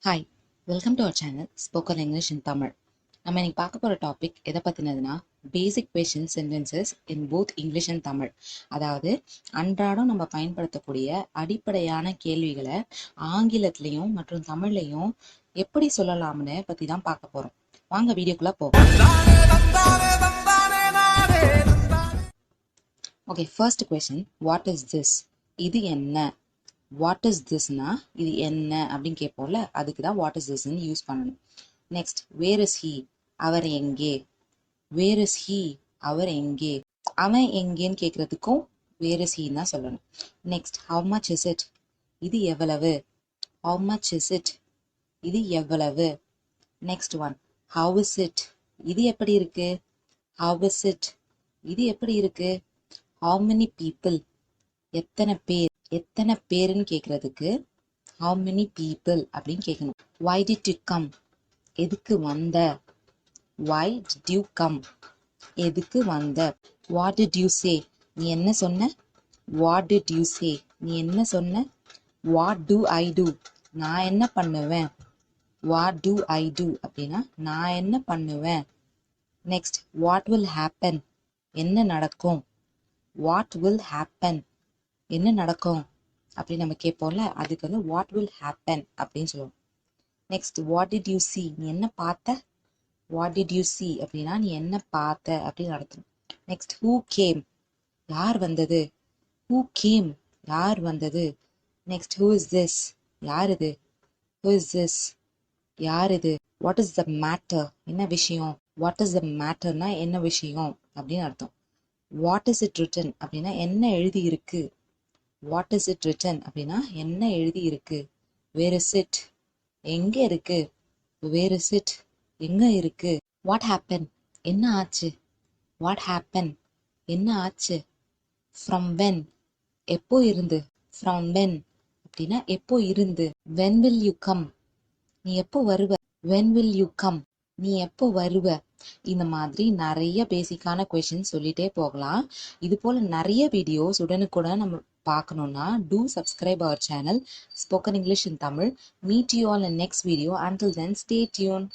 Hi, welcome to our channel spoken English in Tamil. நம்ம இன்னைக்கு பார்க்க போகிற டாபிக் எதை பற்றினதுன்னா basic question sentences in both English and Tamil. அதாவது அன்றாடம் நம்ம பயன்படுத்தக்கூடிய அடிப்படையான கேள்விகளை ஆங்கிலத்திலையும் மற்றும் தமிழ்லையும் எப்படி சொல்லலாம்னு பற்றி தான் பார்க்க போகிறோம். வாங்க வீடியோக்குள்ளே போகலாம். Okay, first question, what is this? இது என்ன? வாட் இஸ் திஸ்னா இது என்ன அப்படின்னு கேட்போம்ல, அதுக்கு தான் வாட் இஸ் திஸ்ன்னு யூஸ் பண்ணணும். Next, where is he? அவர் எங்கே? Where is he? அவர் எங்கே? அவன் எங்கேன்னு கேட்கறதுக்கும் வேர் இஸ் ஹீன்னு தான் சொல்லணும். Next, how much is it? இது எவ்வளவு? How much is it? இது எவ்வளவு? Next one, how is it? இது எப்படி இருக்கு? How is it? இது எப்படி இருக்கு? How many people? எத்தனை பேர்? எத்தனை பேருன்னு கேட்கறதுக்கு how many people அப்படின்னு கேட்கணும். why did you come? எதுக்கு வந்த? why did you come? எதுக்கு வந்த? what did you say? நீ என்ன சொன்ன? what did you say? நீ என்ன சொன்ன? what do I do? நான் என்ன பண்ணுவேன்? what do I do அப்படின்னா நான் என்ன பண்ணுவேன். Next, what will happen? என்ன நடக்கும்? what will happen? என்ன நடக்கும் அப்படி நம்ம கேட்போம்ல, அதுக்கு வந்து வாட் வில் ஹேப்பன் அப்படின்னு சொல்லுவோம். Next, what did you see? நீ என்ன பார்த்த? வாட் டிட் யூ see அப்படின்னா நீ என்ன பார்த்த அப்படின்னு நடத்தணும். Next, who came? யார் வந்தது? Who came? யார் வந்தது? Next, who is this? யார் இது? Who is this? யார் இது? What is the matter? என்ன விஷயம்? வாட் இஸ் த மேட்டர்னா என்ன விஷயம் அப்படின்னு அர்த்தம். வாட் இஸ் இட் ரிட்டன் அப்படின்னா என்ன எழுதி இருக்கு? வாட் இஸ் இட் ரிட்டன் அப்படின்னா என்ன எழுதி இருக்கு? Where is it? எங்க இருக்கு? Where is it? எங்க இருக்கு? What happen? என்ன ஆச்சு? What happen? என்ன ஆச்சு? From when? எப்போ இருந்து? ஃப்ரம் வென் அப்படின்னா எப்போ இருந்து? When will you come? நீ எப்போ வருவ? When will you come? நீ எப்போ வருவ? இந்த மாதிரி நிறைய பேசிக்கான கொஸ்டின் சொல்லிட்டே போகலாம். இது போல நிறைய வீடியோஸ் உடனுக்குடன் நம்ம பார்க்கணும்னா do subscribe our channel Spoken English in Tamil. Meet you all in next video. Until then, stay tuned.